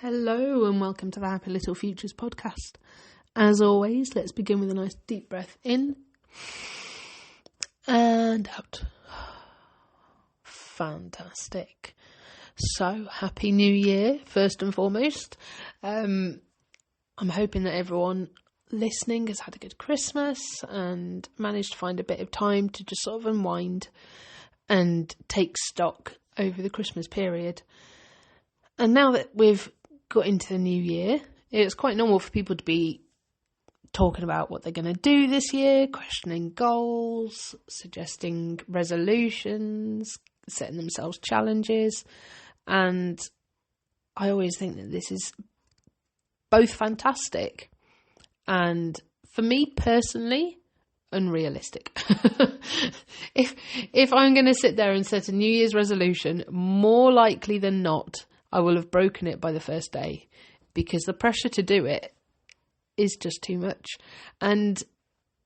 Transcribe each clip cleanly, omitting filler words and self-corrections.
Hello and welcome to the Happy Little Futures podcast. As always, let's begin with a nice deep breath in and out. Fantastic. So, Happy New Year, first and foremost. I'm hoping that everyone listening has had a good Christmas and managed to find a bit of time to just sort of unwind and take stock over the Christmas period. And now that we've got into the new year, it's quite normal for people to be talking about what they're going to do this year, questioning goals, suggesting resolutions, setting themselves challenges. And I always think that this is both fantastic and, for me personally, unrealistic. If I'm going to sit there and set a New Year's resolution, more likely than not, I will have broken it by the first day, because the pressure to do it is just too much. And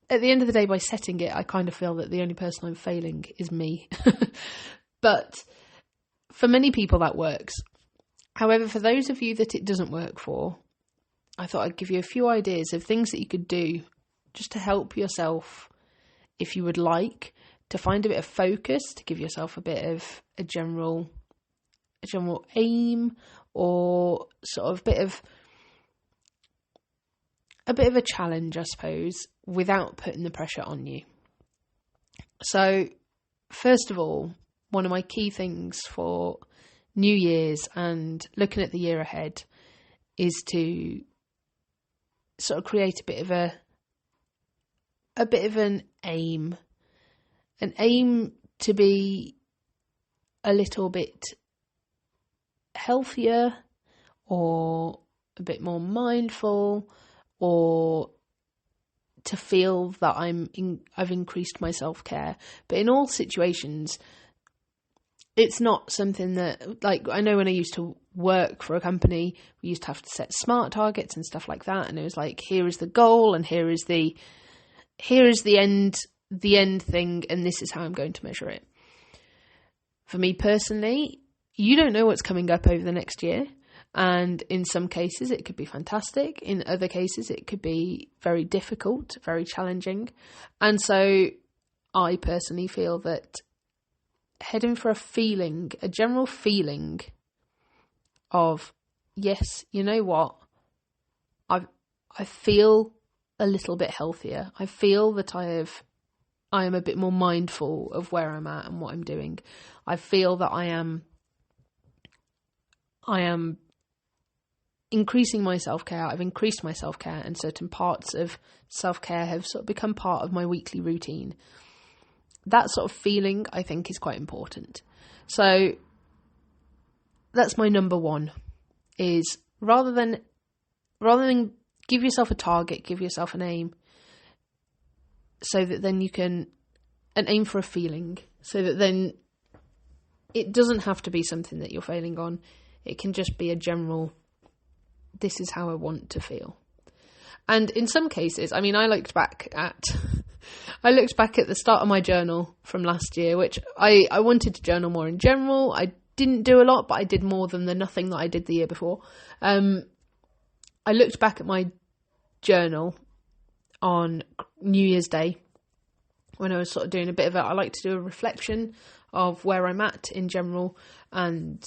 at the end of the day, by setting it, I kind of feel that the only person I'm failing is me. But for many people that works. However, for those of you that it doesn't work for, I thought I'd give you a few ideas of things that you could do just to help yourself, if you would like, to find a bit of focus, to give yourself a bit of a general aim, or sort of a bit of a challenge, I suppose, without putting the pressure on you. So, first of all, one of my key things for New Year's and looking at the year ahead is to sort of create a bit of an aim to be a little bit healthier, or a bit more mindful, or to feel that I've increased my self-care. But in all situations, it's not something that, like, I know when I used to work for a company, we used to have to set SMART targets and stuff like that, and it was like, here is the goal and here is the end thing, and this is how I'm going to measure it. For me personally, you don't know what's coming up over the next year. And in some cases, it could be fantastic. In other cases, it could be very difficult, very challenging. And so I personally feel that heading for a general feeling of, yes, you know what? I feel a little bit healthier. I feel that I am a bit more mindful of where I'm at and what I'm doing. I feel that I am increasing my self-care. I've increased my self-care, and certain parts of self-care have sort of become part of my weekly routine. That sort of feeling, I think, is quite important. So that's my number one, is rather than give yourself a target, give yourself an aim, so that then you can, an aim for a feeling, so that then it doesn't have to be something that you're failing on. It can just be a general, this is how I want to feel. And in some cases, I mean, I looked back at the start of my journal from last year, which I wanted to journal more in general. I didn't do a lot, but I did more than the nothing that I did the year before. I looked back at my journal on New Year's Day, when I was sort of doing I like to do a reflection of where I'm at in general, and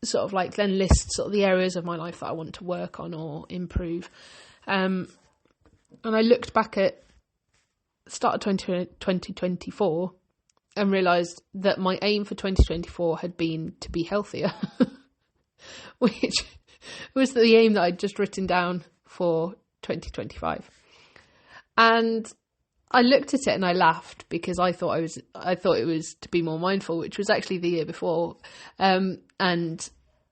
sort of like then list sort of the areas of my life that I want to work on or improve. And I looked back at the start of 2024 and realised that my aim for 2024 had been to be healthier, which was the aim that I'd just written down for 2025. And I looked at it and I laughed, because I thought it was to be more mindful, which was actually the year before. And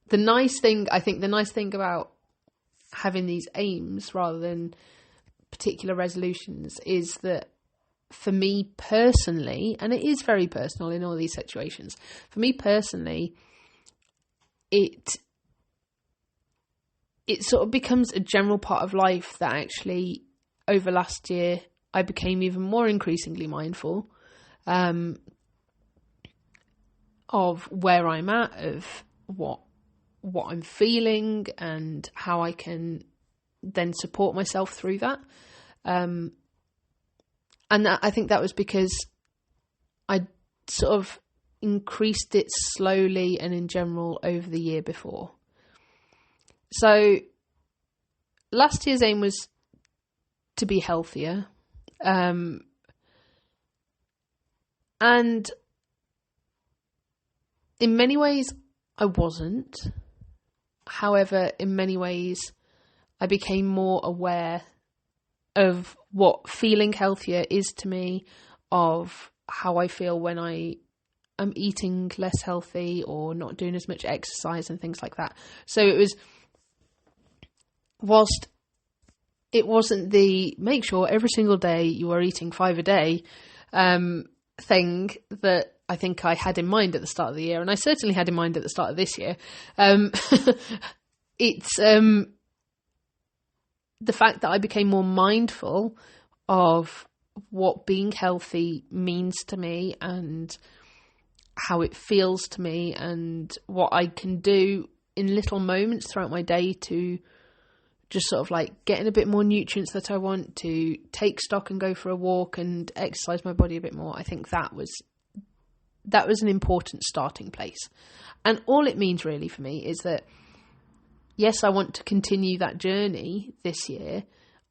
the nice thing about having these aims rather than particular resolutions is that, for me personally, and it is very personal in all these situations, for me personally, it sort of becomes a general part of life that actually, over last year, I became even more increasingly mindful of where I'm at, of what what I'm feeling and how I can then support myself through that. And I think that was because I sort of increased it slowly and in general over the year before. So last year's aim was to be healthier. And in many ways, I wasn't. However, in many ways, I became more aware of what feeling healthier is to me, of how I feel when I am eating less healthy or not doing as much exercise and things like that. So it was, whilst it wasn't the make sure every single day you are eating 5 a day thing that I think I had in mind at the start of the year, and I certainly had in mind at the start of this year. It's the fact that I became more mindful of what being healthy means to me and how it feels to me, and what I can do in little moments throughout my day to just sort of like getting a bit more nutrients that I want, to take stock and go for a walk and exercise my body a bit more. I think that was an important starting place. And all it means really for me is that, yes, I want to continue that journey this year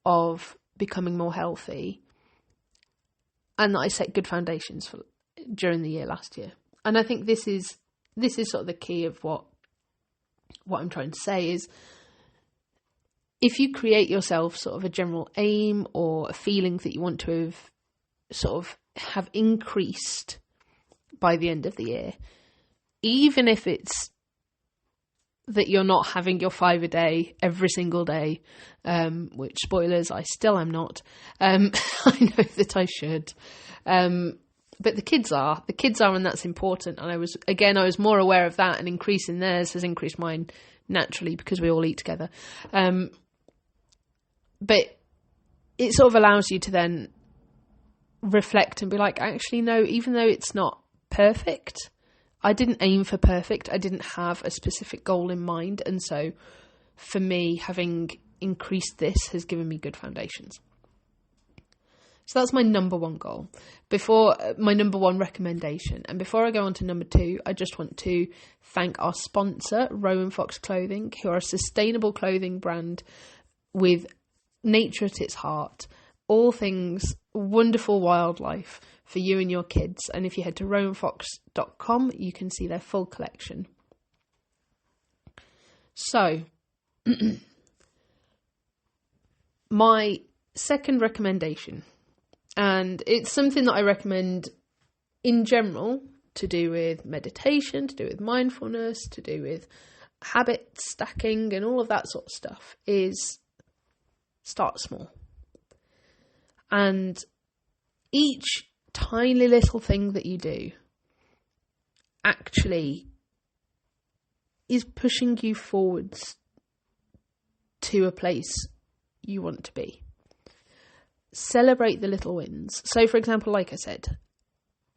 of becoming more healthy, and that I set good foundations for during the year last year. And I think this is sort of the key of what I'm trying to say is, if you create yourself sort of a general aim or a feeling that you want to have increased by the end of the year, even if it's that you're not having your 5 a day every single day, which, spoilers, I still am not. I know that I should. But the kids are, and that's important. And I was more aware of that, and increasing theirs has increased mine naturally because we all eat together. But it sort of allows you to then reflect and be like, actually, no, even though it's not perfect, I didn't aim for perfect. I didn't have a specific goal in mind. And so for me, having increased this has given me good foundations. So that's my number one goal. My number one recommendation. And before I go on to number 2, I just want to thank our sponsor, Rowan Fox Clothing, who are a sustainable clothing brand with nature at its heart, all things wonderful wildlife for you and your kids. And if you head to rowanfox.com, you can see their full collection. So, my second recommendation, and it's something that I recommend in general, to do with meditation, to do with mindfulness, to do with habit stacking and all of that sort of stuff, is start small. And each tiny little thing that you do actually is pushing you forwards to a place you want to be. Celebrate the little wins. So, for example, like I said,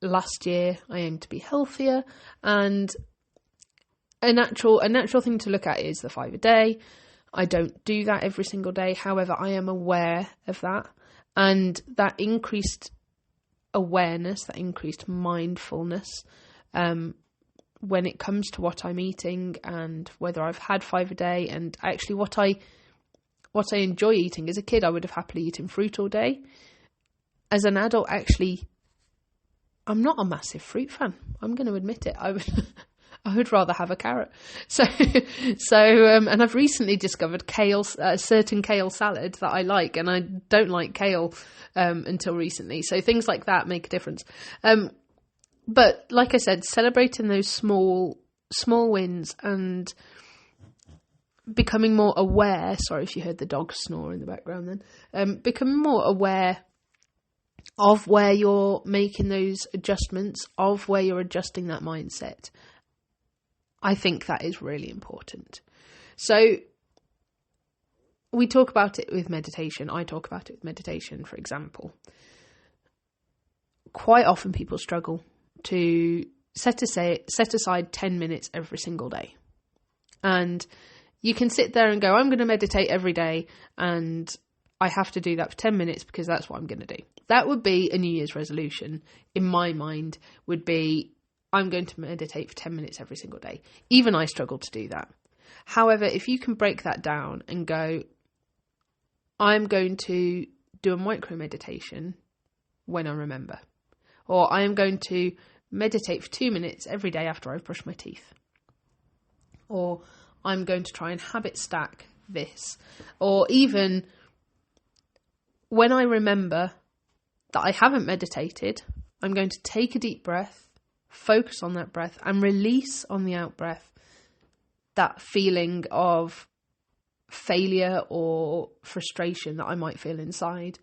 last year I aimed to be healthier, and a natural thing to look at is the 5 a day. I don't do that every single day. However, I am aware of that, and that increased awareness, that increased mindfulness, when it comes to what I'm eating and whether I've had 5 a day, and actually what I enjoy eating. As a kid, I would have happily eaten fruit all day. As an adult, actually, I'm not a massive fruit fan. I'm going to admit it. I would rather have a carrot. So, and I've recently discovered certain kale salad that I like, and I don't like kale until recently. So things like that make a difference. But like I said, celebrating those small wins and becoming more aware. Sorry if you heard the dog snore in the background then. Becoming more aware of where you're making those adjustments, of where you're adjusting that mindset. I think that is really important. So we talk about it with meditation. I talk about it with meditation, for example. Quite often people struggle to set aside 10 minutes every single day. And you can sit there and go, I'm going to meditate every day and I have to do that for 10 minutes because that's what I'm going to do. That would be a New Year's resolution in my mind, would be I'm going to meditate for 10 minutes every single day. Even I struggle to do that. However, if you can break that down and go, I'm going to do a micro meditation when I remember, or I am going to meditate for 2 minutes every day after I've brushed my teeth, or I'm going to try and habit stack this, or even when I remember that I haven't meditated, I'm going to take a deep breath, focus on that breath, and release on the out breath that feeling of failure or frustration that I might feel inside.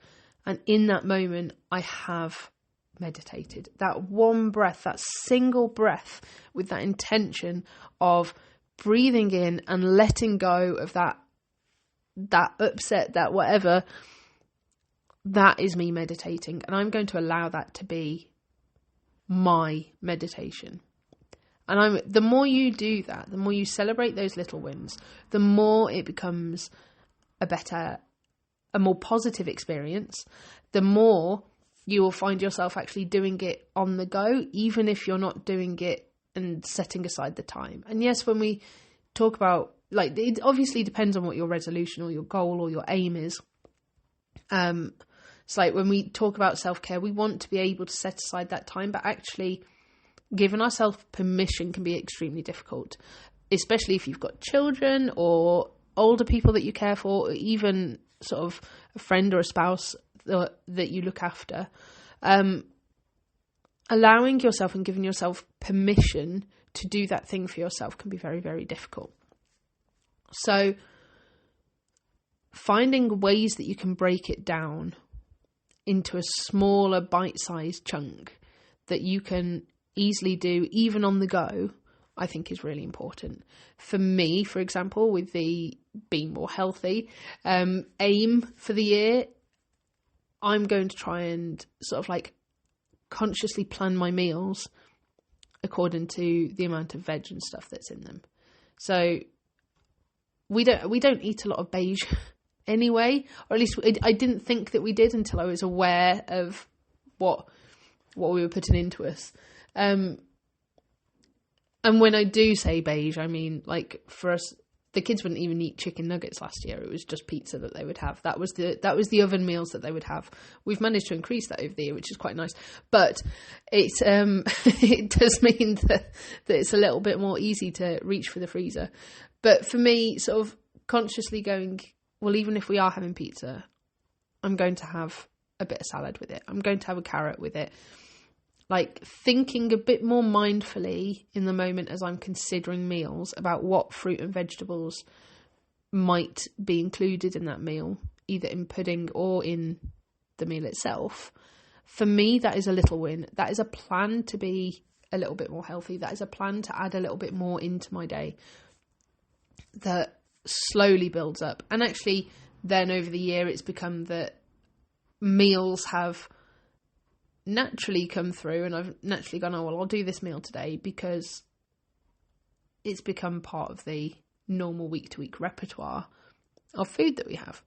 And in that moment, I have meditated. That one breath, that single breath with that intention of breathing in and letting go of that upset, that whatever, that is me meditating. And I'm going to allow that to be my meditation. And the more you do that, the more you celebrate those little wins, the more it becomes a more positive experience, the more you will find yourself actually doing it on the go, even if you're not doing it and setting aside the time. And yes, when we talk about, like, it obviously depends on what your resolution or your goal or your aim is. It's like when we talk about self-care, we want to be able to set aside that time, but actually giving ourselves permission can be extremely difficult, especially if you've got children or older people that you care for, or even sort of a friend or a spouse that you look after. Allowing yourself and giving yourself permission to do that thing for yourself can be very, very difficult. So finding ways that you can break it down into a smaller bite-sized chunk that you can easily do even on the go, I think is really important. For me, for example, with the being more healthy aim for the year, I'm going to try and sort of like consciously plan my meals according to the amount of veg and stuff that's in them. So we don't eat a lot of beige anyway, or at least I didn't think that we did until I was aware of what we were putting into us. And when I do say beige, I mean, like, for us, the kids wouldn't even eat chicken nuggets last year. It was just pizza that they would have. That was the oven meals that they would have. We've managed to increase that over the year, which is quite nice. But it's it does mean that it's a little bit more easy to reach for the freezer. But for me, sort of consciously going, well, even if we are having pizza, I'm going to have a bit of salad with it. I'm going to have a carrot with it. Like, thinking a bit more mindfully in the moment as I'm considering meals about what fruit and vegetables might be included in that meal, either in pudding or in the meal itself. For me, that is a little win. That is a plan to be a little bit more healthy. That is a plan to add a little bit more into my day that slowly builds up. And actually, then over the year, it's become that meals have naturally come through, and I've naturally gone, oh, well, I'll do this meal today, because it's become part of the normal week-to-week repertoire of food that we have.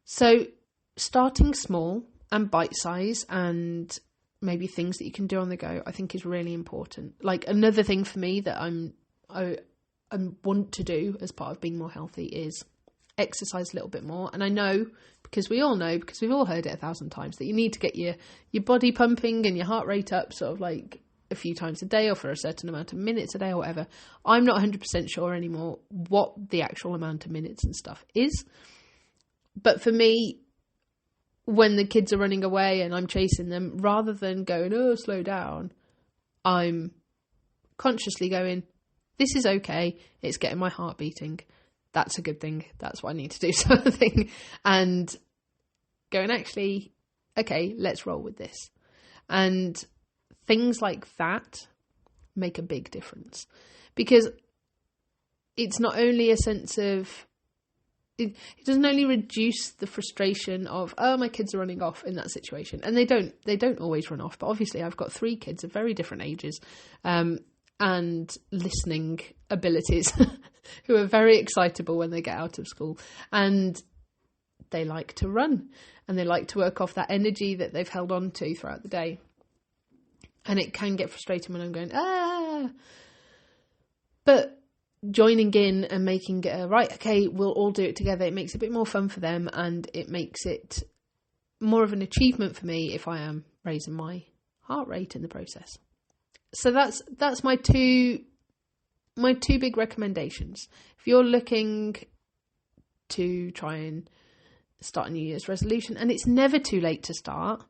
So starting small and bite-size and maybe things that you can do on the go, I think is really important. Like, another thing for me that I want to do as part of being more healthy is exercise a little bit more. And I know, because we all know, because we've all heard it 1,000 times, that you need to get your body pumping and your heart rate up sort of like a few times a day or for a certain amount of minutes a day or whatever. I'm not 100% sure anymore what the actual amount of minutes and stuff is. But for me, when the kids are running away and I'm chasing them, rather than going, oh, slow down, I'm consciously going, this is okay. It's getting my heart beating. That's a good thing. That's what I need to do, sort of thing. And going, actually, okay, let's roll with this. And things like that make a big difference, because it's not only a sense of, it doesn't only reduce the frustration of, oh, my kids are running off in that situation. And they don't always run off. But obviously I've got 3 kids of very different ages, and listening abilities who are very excitable when they get out of school, and they like to run and they like to work off that energy that they've held on to throughout the day. And it can get frustrating when I'm going, but joining in and making it right, okay, we'll all do it together. It makes it a bit more fun for them, and it makes it more of an achievement for me if I am raising my heart rate in the process. So that's my two big recommendations. If you're looking to try and start a New Year's resolution, and it's never too late to start.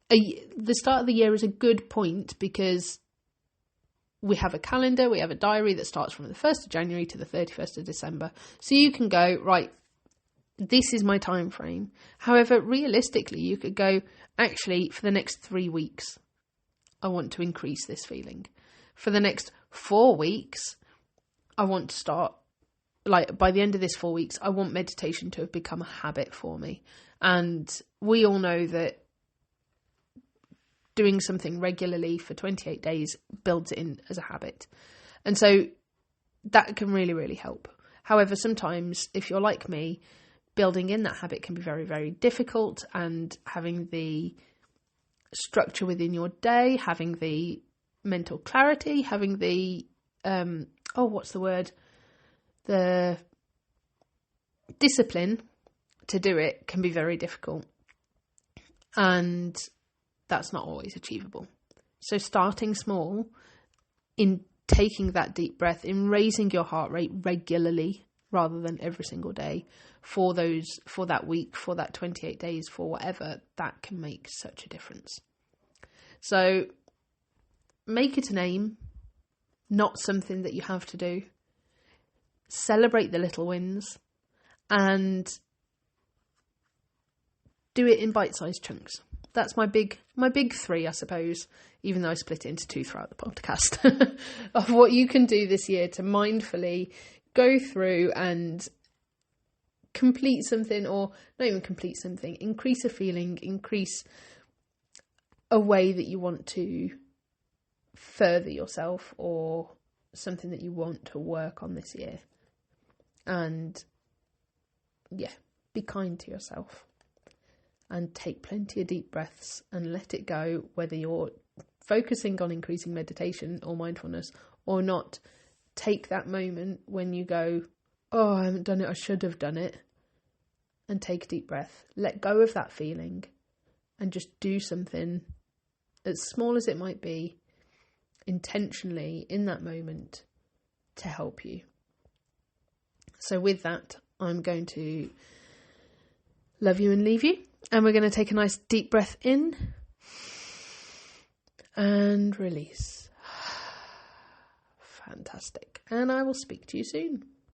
The start of the year is a good point because we have a calendar, we have a diary that starts from the 1st of January to the 31st of December. So you can go, right, this is my time frame. However, realistically, you could go, actually, for the next 3 weeks, I want to increase this feeling. For the next 4 weeks, I want to start, like, by the end of this 4 weeks, I want meditation to have become a habit for me. And we all know that doing something regularly for 28 days builds it in as a habit. And so that can really, really help. However, sometimes if you're like me, building in that habit can be very, very difficult, and having the structure within your day, having the mental clarity, having the, the discipline to do it can be very difficult. And that's not always achievable. So starting small, in taking that deep breath, in raising your heart rate regularly rather than every single day for that week, for that 28 days, for whatever, that can make such a difference. So make it an aim, not something that you have to do. Celebrate the little wins and do it in bite-sized chunks. That's my big 3, I suppose, even though I split it into 2 throughout the podcast, of what you can do this year to mindfully go through and complete something, or not even complete something, increase a feeling, increase a way that you want to further yourself, or something that you want to work on this year. And yeah, be kind to yourself. And take plenty of deep breaths and let it go, whether you're focusing on increasing meditation or mindfulness or not. Take that moment when you go, oh, I haven't done it, I should have done it. And take a deep breath. Let go of that feeling and just do something, as small as it might be, intentionally in that moment to help you. So with that, I'm going to love you and leave you. And we're going to take a nice deep breath in and release. Fantastic. And I will speak to you soon.